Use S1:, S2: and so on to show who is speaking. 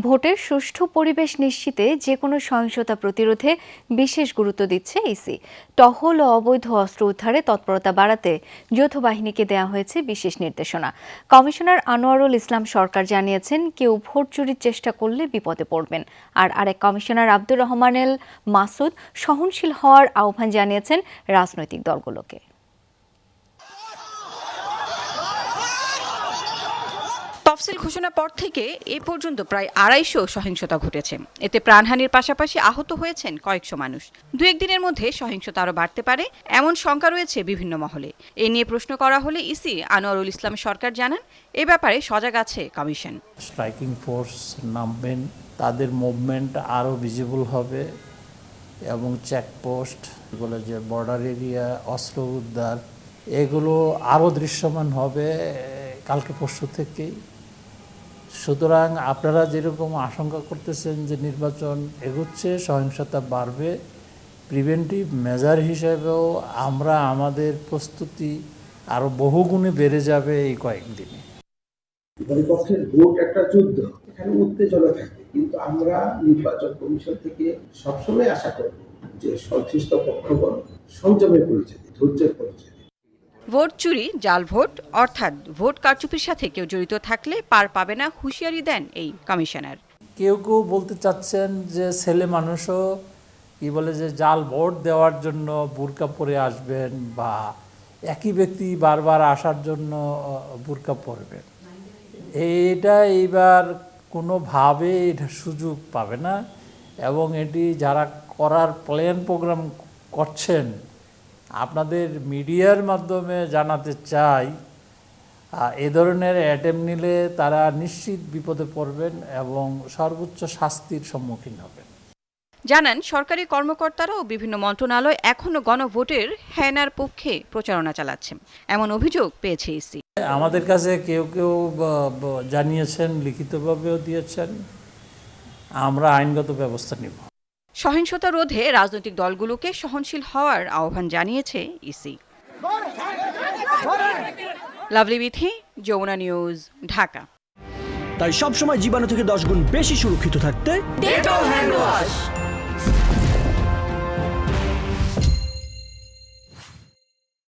S1: ভোটের সুষ্ঠু পরিবেশ নিশ্চিতে যেকোনো সহিংসতা প্রতিরোধে বিশেষ গুরুত্ব দিচ্ছে ইসি। টহল ও অবৈধ অস্ত্র উদ্ধারে তৎপরতা বাড়াতে যৌথ বাহিনীকে দেওয়া হয়েছে বিশেষ নির্দেশনা। কমিশনার আনোয়ারুল ইসলাম সরকার জানিয়েছেন, কেউ ভোট চুরির চেষ্টা করলে বিপদে পড়বেন। আর আরেক কমিশনার আব্দুর রহমানেল মাসুদ সহনশীল হওয়ার আহ্বান জানিয়েছেন রাজনৈতিক দলগুলোকে।
S2: তফসিল ঘোষণার পর থেকে এ পর্যন্ত প্রায় ২৫০ সহিংসতা ঘটেছে। এতে প্রাণহানির পাশাপাশি আহত হয়েছেন কয়েকশো মানুষ। দু একদিনের মধ্যে সহিংসতা আরও বাড়তে পারে এমন শঙ্কা রয়েছে বিভিন্ন মহলে। এ নিয়ে প্রশ্ন করা হলে ইসি আনোয়ারুল ইসলাম সরকার জানান, এ ব্যাপারে সজাগ আছে কমিশন।
S3: স্ট্রাইকিং ফোর্স নামবেন, তাদের মুভমেন্ট আরও ভিজিবল হবে এবং চেকপোস্ট, এগুলো যে বর্ডার এরিয়া, অস্ত্র উদ্ধার, এগুলো আরও দৃশ্যমান হবে কালকে পরশু থেকেই। সুতরাং আপনারা যেরকম আশঙ্কা করতেছেন যে নির্বাচন এগোচ্ছে, সহিংসতা বাড়বে, প্রিভেন্টিভ মেজার হিসেবেও আমরা আমাদের প্রস্তুতি আরও বহুগুণে বেড়ে যাবে এই কয়েকদিনে।
S4: বিপক্ষের ভোট একটা যুদ্ধ, এখানে উত্তেজনা থাকে, কিন্তু আমরা নির্বাচন কমিশন থেকে সবসময় আশা করব যে সংশ্লিষ্ট পক্ষগণ সংযমের পরিচয়, ধৈর্যের পরিচয়।
S2: ভোট চুরি, জাল ভোট অর্থাৎ ভোট কারচুপির সাথে কেউ জড়িত থাকলে পার পাবে না হুঁশিয়ারি দেন এই কমিশনার।
S3: কেউ কেউ বলতে চাচ্ছেন যে ছেলে মানুষও কি বলে যে জাল ভোট দেওয়ার জন্য বুরকা পরে আসবেন বা একই ব্যক্তি বারবার আসার জন্য বুরকা পরবেন। এইটা এইবার কোনোভাবে এটা সুযোগ পাবে না, এবং এটি যারা করার প্ল্যান প্রোগ্রাম করছেন আপনাদের মিডিয়ার মাধ্যমে জানাতে চাই, এ ধরনের অ্যাটেম্প নিলে তারা নিশ্চিত বিপদে পড়বেন এবং সর্বোচ্চ শাস্তির সম্মুখীন হবেন।
S2: জানান, সরকারি কর্মকর্তারা ও বিভিন্ন মন্ত্রণালয় এখনও গণভোটের হেনার পক্ষে প্রচারণা চালাচ্ছে এমন অভিযোগ পেয়েছে ইসি।
S3: আমাদের কাছে কেউ কেউ জানিয়েছেন, লিখিতভাবেও দিয়েছেন, আমরা আইনগত ব্যবস্থা নেব।
S2: সহিংসতা রোধে রাজনৈতিক দলগুলোকে সহনশীল হওয়ার আহ্বান জানিয়েছে ইসি। লাভলি বিথি, যমুনা নিউজ, ঢাকা।
S5: তাই সবসময় জীবাণু থেকে 10 গুণ বেশি সুরক্ষিত থাকতে ডেটল হ্যান্ড ওয়াশ।